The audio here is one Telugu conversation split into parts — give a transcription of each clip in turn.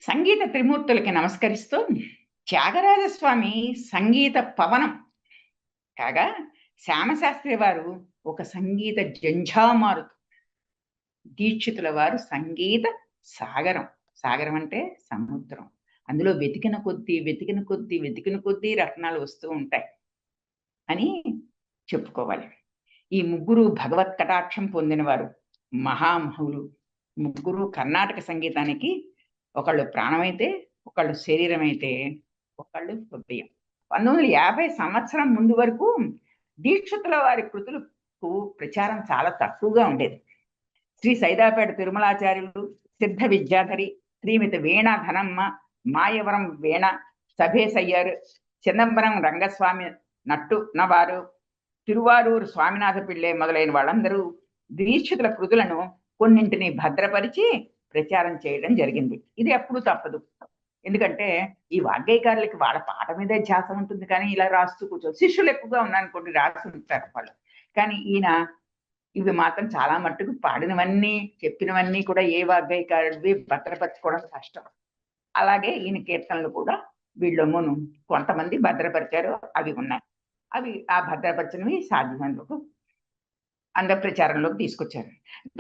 సంగీత త్రిమూర్తులకి నమస్కరిస్తూ త్యాగరాజస్వామి సంగీత పవనం కాగా శ్యామశాస్త్రి వారు ఒక సంగీత జంఝామారుతం. దీక్షితుల వారు సంగీత సాగరం. సాగరం అంటే సముద్రం. అందులో వెతికిన కొద్దీ రత్నాలు వస్తూ ఉంటాయి అని చెప్పుకోవాలి. ఈ ముగ్గురు భగవత్ కటాక్షం పొందినవారు, మహామహులు. ముగ్గురు కర్ణాటక సంగీతానికి ఒకళ్ళు ప్రాణమైతే, ఒకళ్ళు శరీరమైతే, ఒకళ్ళు హృదయం. 1950 సంవత్సరం ముందు వరకు దీక్షితుల వారి కృతులకు ప్రచారం చాలా తక్కువగా ఉండేది. శ్రీ సైదాపేట తిరుమలాచార్యులు, సిద్ధ విద్యాధరి, శ్రీమతి వీణ ధనమ్మ, మాయవరం వీణ, సభేసయ్యర్, చిదంబరం రంగస్వామి నట్టునవారు, తిరువారూరు స్వామినాథ పిళ్ళే మొదలైన వాళ్ళందరూ దీక్షితుల కృతులను కొన్నింటిని భద్రపరిచి ప్రచారం చేయడం జరిగింది. ఇది ఎప్పుడు తప్పదు. ఎందుకంటే ఈ వాగ్గేయకారులకి వాళ్ళ పాట మీదే ధ్యాస ఉంటుంది, కానీ ఇలా రాస్తూ కూర్చో శిష్యులు ఎక్కువగా ఉన్నారనుకోండి, రాసి ఉంటారు వాళ్ళు. కానీ ఈయన ఇవి మాత్రం చాలా మట్టుకు పాడినవన్నీ, చెప్పినవన్నీ కూడా ఏ వాగ్గేయకారుడివి భద్రపరచుకోవడం కష్టం. అలాగే ఈయన కీర్తనలు కూడా వీళ్ళమును కొంతమంది భద్రపరిచారు, అవి ఉన్నాయి. అవి ఆ భద్రపరిచినవి సాధ్యమైనందుకు అందరి ప్రచారంలోకి తీసుకొచ్చారు.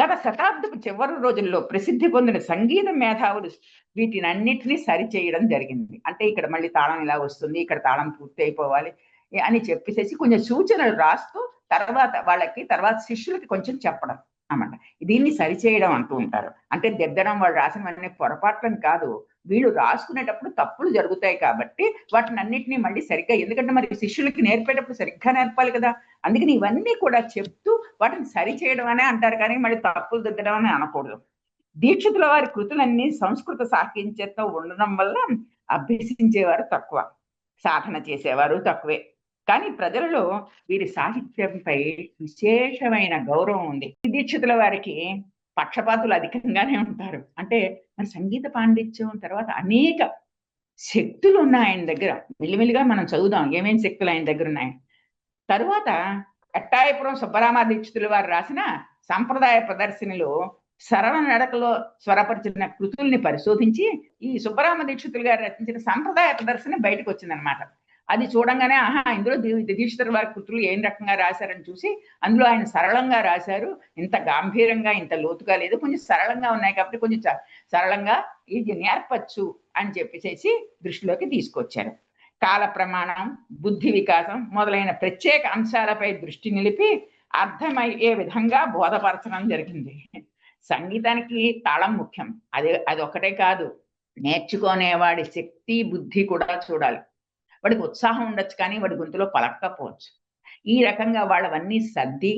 గత శతాబ్దపు చివరి రోజుల్లో ప్రసిద్ధి పొందిన సంగీత మేధావులు వీటినన్నిటినీ సరిచేయడం జరిగింది. అంటే ఇక్కడ మళ్ళీ తాళం ఇలా వస్తుంది, ఇక్కడ తాళం పూర్తి అయిపోవాలి అని చెప్పేసి కొంచెం సూచనలు రాస్తూ తర్వాత శిష్యులకి కొంచెం చెప్పడం అన్నమాట. దీన్ని సరిచేయడం అంటూ ఉంటారు. అంటే దిద్దడం, వాళ్ళు రాసినవన్నీ పొరపాట్లని కాదు, వీళ్ళు రాసుకునేటప్పుడు తప్పులు జరుగుతాయి కాబట్టి వాటిని అన్నిటినీ మళ్ళీ సరిగ్గా, ఎందుకంటే మరి శిష్యులకి నేర్పేటప్పుడు సరిగ్గా నేర్పాలి కదా, అందుకని ఇవన్నీ కూడా చెప్తూ వాటిని సరిచేయడం అనే అంటారు, కానీ మళ్ళీ తప్పులు దిద్దడం అని అనకూడదు. దీక్షితుల వారి కృతులన్నీ సంస్కృత సాహిత్యంతో ఉండడం వల్ల అభ్యసించేవారు తక్కువ, సాధన చేసేవారు తక్కువే. కానీ ప్రజలలో వీరి సాహిత్యంపై విశేషమైన గౌరవం ఉంది. దీక్షితుల వారికి పక్షపాతులు అధికంగానే ఉంటారు. అంటే మరి సంగీత పాండిత్యం తర్వాత అనేక శక్తులు ఉన్నాయి ఆయన దగ్గర. మెల్లిమెల్లిగా మనం చదువుదాం ఏమేమి శక్తులు ఆయన దగ్గర ఉన్నాయి. తరువాత ఎట్టాయపురం సుబ్బరామ దీక్షితుల వారు రాసిన సంప్రదాయ ప్రదర్శనలో సరళ నడకలో స్వరపరిచిన కృతుల్ని పరిశోధించి ఈ సుబ్బరామ దీక్షితులు గారు రచించిన సంప్రదాయ ప్రదర్శన బయటకు వచ్చిందనమాట. అది చూడంగానే ఆహా, ఇందులో దీక్షితుల వారి కృతులు ఏం రకంగా రాశారని చూసి అందులో ఆయన సరళంగా రాశారు, ఇంత గాంభీరంగా ఇంత లోతుగా లేదు, కొంచెం సరళంగా ఉన్నాయి కాబట్టి కొంచెం సరళంగా ఇది నేర్పచ్చు అని చెప్పేసి దృష్టిలోకి తీసుకొచ్చారు. కాల ప్రమాణం, బుద్ధి వికాసం మొదలైన ప్రత్యేక అంశాలపై దృష్టి నిలిపి అర్థమయ్యే విధంగా బోధపరచడం జరిగింది. సంగీతానికి తాళం ముఖ్యం. అది ఒకటే కాదు, నేర్చుకునేవాడి శక్తి బుద్ధి కూడా చూడాలి. వాడికి ఉత్సాహం ఉండొచ్చు, కానీ వాడి గొంతులో పలకపోవచ్చు. ఈ రకంగా వాళ్ళవన్నీ సర్ది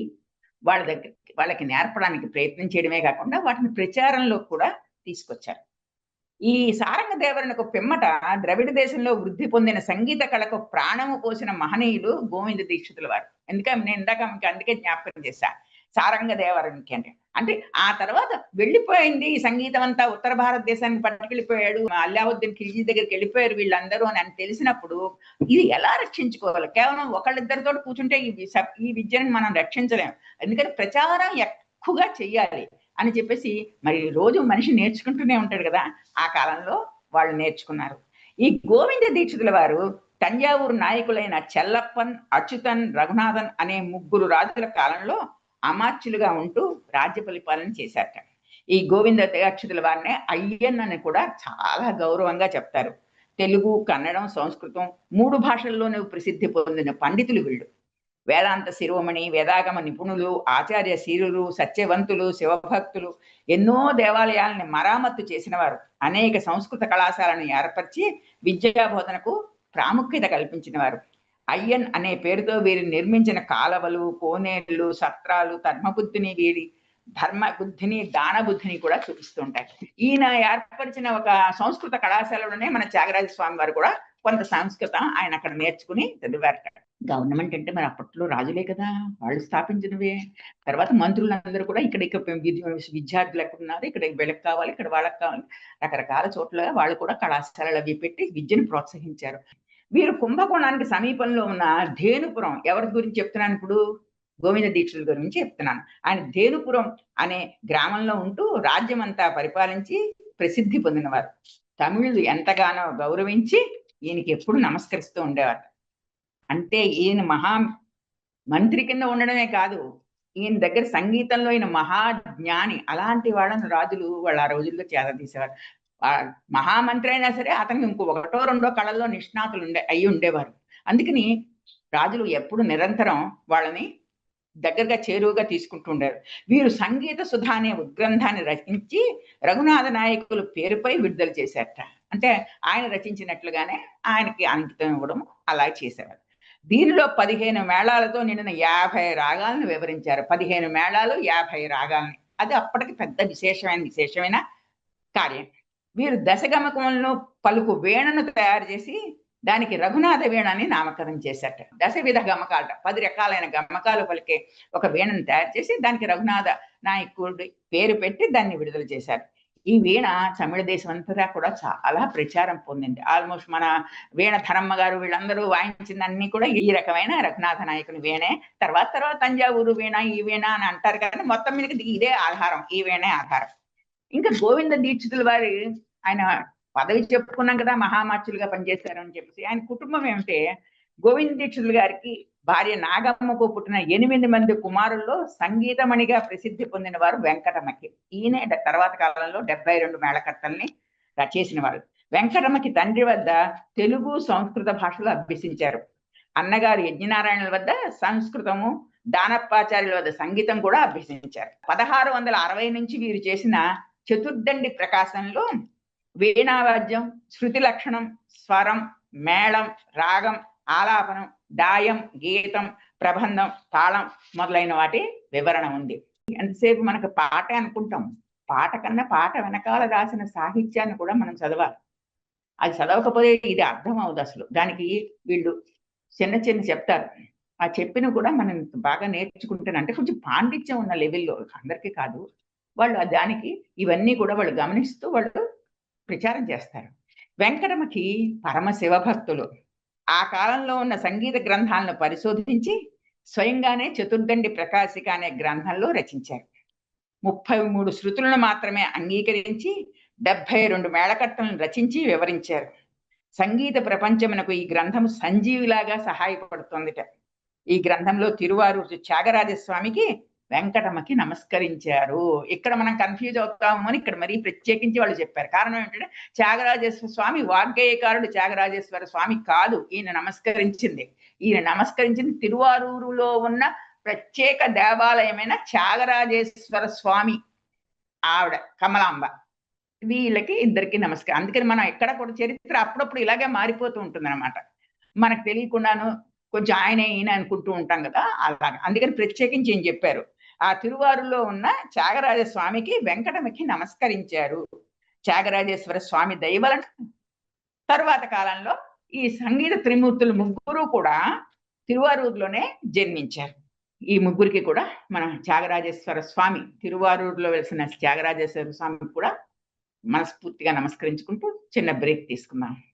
వాళ్ళకి నేర్పడానికి ప్రయత్నం చేయడమే కాకుండా వాటిని ప్రచారంలో కూడా తీసుకొచ్చారు. ఈ సారంగ దేవరణకు పిమ్మట ద్రవిడ దేశంలో వృద్ధి పొందిన సంగీత కళకు ప్రాణము పోసిన మహనీయులు గోవింద దీక్షితుల వారు. ఎందుకంటే నేను ఇందాక మీకు అందుకే జ్ఞాపకం చేశా సారంగ దేవరణకి అంటే ఆ తర్వాత వెళ్ళిపోయింది ఈ సంగీతం అంతా, ఉత్తర భారతదేశానికి పట్టుకెళ్ళిపోయాడు, అల్లావుద్దీన్ ఖిల్జీ దగ్గరికి వెళ్ళిపోయారు వీళ్ళందరూ అని తెలిసినప్పుడు ఇది ఎలా రక్షించుకోవాలి? కేవలం ఒకళ్ళిద్దరితో కూర్చుంటే ఈ విద్యను మనం రక్షించలేము. ఎందుకంటే ప్రచారం ఎక్కువగా చెయ్యాలి అని చెప్పేసి మరి రోజు మనిషి నేర్చుకుంటూనే ఉంటాడు కదా, ఆ కాలంలో వాళ్ళు నేర్చుకున్నారు. ఈ గోవింద దీక్షితుల వారు తంజావూరు నాయకులైన చెల్లప్పన్, అచ్యుతన్, రఘునాథన్ అనే ముగ్గురు రాజుల కాలంలో అమాత్యులుగా ఉంటూ రాజ్య పరిపాలన చేశారట. ఈ గోవింద దీక్షితుల వారినే అయ్యన్ అని కూడా చాలా గౌరవంగా చెప్తారు. తెలుగు, కన్నడం, సంస్కృతం 3 భాషల్లోనూ ప్రసిద్ధి పొందిన పండితులు వీళ్ళు. వేదాంత శిరోమణి, వేదాగమ నిపుణులు, ఆచార్య శీరులు, సత్యవంతులు, శివభక్తులు, ఎన్నో దేవాలయాలని మరామత్తు చేసిన వారు. అనేక సంస్కృత కళాశాలను ఏర్పరిచి విద్యా బోధనకు ప్రాముఖ్యత కల్పించిన వారు. అయ్యన్ అనే పేరుతో వీరు నిర్మించిన కాలవలు, కోనేళ్లు, సత్రాలు ధర్మబుద్ధిని, వీరి ధర్మబుద్ధిని, దానబుద్ధిని కూడా చూపిస్తుంటాయి. ఈయన ఏర్పరిచిన ఒక సంస్కృత కళాశాలలోనే మన త్యాగరాజ స్వామి వారు కూడా కొంత సంస్కృతం ఆయన అక్కడ నేర్చుకుని చదివారట. గవర్నమెంట్ అంటే మరి అప్పట్లో రాజులే కదా, వాళ్ళు స్థాపించినవే. తర్వాత మంత్రులందరూ కూడా ఇక్కడ విద్యార్థులు ఎక్కడున్నారు, ఇక్కడ వీళ్ళకి కావాలి, ఇక్కడ వాళ్ళకి కావాలి, రకరకాల చోట్ల వాళ్ళు కూడా కళాశాలలు అవి పెట్టి విద్యను ప్రోత్సహించారు. వీరు కుంభకోణానికి సమీపంలో ఉన్న ధేనుపురం, ఎవరి గురించి చెప్తున్నాను ఇప్పుడు? గోవింద దీక్షితుల గురించి చెప్తున్నాను. ఆయన ధేనుపురం అనే గ్రామంలో ఉంటూ రాజ్యం అంతా పరిపాలించి ప్రసిద్ధి పొందినవారు. తమిళులు ఎంతగానో గౌరవించి ఈయనకి ఎప్పుడు నమస్కరిస్తూ ఉండేవారు. అంటే ఈయన మహా మంత్రి కింద ఉండడమే కాదు, ఈయన దగ్గర సంగీతంలో ఈయన మహాజ్ఞాని. అలాంటి వాళ్ళని రాజులు వాళ్ళు ఆ రోజుల్లో చేరదీసేవారు. మహామంత్రి అయినా సరే అతనికి ఇంకో ఒకటో రెండో కళల్లో నిష్ణాతులు అయ్యి ఉండేవారు. అందుకని రాజులు ఎప్పుడు నిరంతరం వాళ్ళని దగ్గరగా చేరువుగా తీసుకుంటూ ఉండేవారు. వీరు సంగీత సుధ అనే ఉద్గ్రంథాన్ని రచించి రఘునాథ నాయకుల పేరుపై విడుదల చేశారట. అంటే ఆయన రచించినట్లుగానే ఆయనకి అంకితం ఇవ్వడం అలా చేసేవారు. దీనిలో 15 మేళాలతో నిండిన 50 రాగాలను వివరించారు. 15 మేళాలు 50 రాగాలని. అది అప్పటికి పెద్ద విశేషమైన కార్యం. వీరు దశగమకములను పలుకు వీణను తయారు చేసి దానికి రఘునాథ వీణ అని నామకరణం చేశారట. దశవిధ గమకాలట, 10 రకాలైన గమకాలు పలికే ఒక వీణను తయారు చేసి దానికి రఘునాథ నాయకుడి పేరు పెట్టి దాన్ని విడుదల చేశారు. ఈ వీణ తమిళ దేశం అంతటా కూడా చాలా ప్రచారం పొందింది. ఆల్మోస్ట్ మన వీణ ధనమ్మ గారు వీళ్ళందరూ వాయించిందన్నీ కూడా ఈ రకమైన రఘునాథ నాయకుని వీణే. తర్వాత తంజావూరు వీణ, ఈ వీణ అని అంటారు కానీ మొత్తం మీదకి ఇదే ఆధారం, ఈ వీణే ఆధారం. ఇంకా గోవింద దీక్షితుల వారి ఆయన పదవి చెప్పుకున్నాం కదా, మహామాచులుగా పనిచేశారు అని చెప్పేసి. ఆయన కుటుంబం ఏమిటే, గోవింద దీక్షితులు గారికి భార్య నాగమ్మకు పుట్టిన 8 మంది కుమారుల్లో సంగీతమణిగా ప్రసిద్ధి పొందిన వారు వెంకటమ్మకి. ఈయనే తర్వాత కాలంలో 72 మేళకర్తల్ని చేసిన వారు. వెంకటమ్మకి తండ్రి వద్ద తెలుగు, సంస్కృత భాషలు అభ్యసించారు. అన్నగారు యజ్ఞనారాయణుల వద్ద సంస్కృతము, దానప్పాచార్యుల వద్ద సంగీతం కూడా అభ్యసించారు. 1660 నుంచి వీరు చేసిన చతుర్దండి ప్రకాశంలో వీణావాద్యం, శృతి లక్షణం, స్వరం, మేళం, రాగం, ఆలాపనం, దాయం, గీతం, ప్రబంధం, తాళం మొదలైన వాటి వివరణ ఉంది. ఎంతసేపు మనకు పాట అనుకుంటాం, పాట కన్నా పాట వెనకాల రాసిన సాహిత్యాన్ని కూడా మనం చదవాలి. అది చదవకపోతే ఇది అర్థం అవుదు అసలు. దానికి వీళ్ళు చిన్న చెప్తారు. ఆ చెప్పిన కూడా మనం బాగా నేర్చుకుంటాను. అంటే కొంచెం పాండిత్యం ఉన్న లెవెల్లో, అందరికీ కాదు. వాళ్ళు దానికి ఇవన్నీ కూడా వాళ్ళు గమనిస్తూ వాళ్ళు ప్రచారం చేస్తారు. వెంకటమ్మకి పరమ శివభక్తులు. ఆ కాలంలో ఉన్న సంగీత గ్రంథాలను పరిశోధించి స్వయంగానే చతుర్దండి ప్రకాశిక అనే గ్రంథంలో రచించారు. 33 శృతులను మాత్రమే అంగీకరించి 72 మేళకర్తలను రచించి వివరించారు. సంగీత ప్రపంచమునకు ఈ గ్రంథం సంజీవిలాగా సహాయపడుతుందిట. ఈ గ్రంథంలో తిరువారూరు త్యాగరాజస్వామికి వెంకటమ్మకి నమస్కరించారు. ఇక్కడ మనం కన్ఫ్యూజ్ అవుతాము అని ఇక్కడ మరీ ప్రత్యేకించి వాళ్ళు చెప్పారు. కారణం ఏంటంటే త్యాగరాజేశ్వర స్వామి వాగ్గేయకారుడు త్యాగరాజేశ్వర స్వామి కాదు ఈయన నమస్కరించింది. ఈయన నమస్కరించింది తిరువారూరులో ఉన్న ప్రత్యేక దేవాలయమైన త్యాగరాజేశ్వర స్వామి ఆవిడ కమలాంబ. వీళ్ళకి ఇద్దరికి నమస్కారం. అందుకని మనం ఎక్కడ కూడా చరిత్ర అప్పుడప్పుడు ఇలాగే మారిపోతూ ఉంటుంది అనమాట. మనకు తెలియకుండాను కొంచెం ఆయన ఈయన అనుకుంటూ ఉంటాం కదా, అలాగే. అందుకని ప్రత్యేకించి ఏం చెప్పారు, ఆ తిరువారులో ఉన్న త్యాగరాజ స్వామికి వెంకటమ్మకి నమస్కరించారు. త్యాగరాజేశ్వర స్వామి దయవలన తరువాత కాలంలో ఈ సంగీత త్రిమూర్తులు ముగ్గురు కూడా తిరువారూరులోనే జన్మించారు. ఈ ముగ్గురికి కూడా మన త్యాగరాజేశ్వర స్వామి, తిరువారూరులో వెలిసిన త్యాగరాజేశ్వర స్వామికి కూడా మనస్ఫూర్తిగా నమస్కరించుకుంటూ చిన్న బ్రేక్ తీసుకుందాం.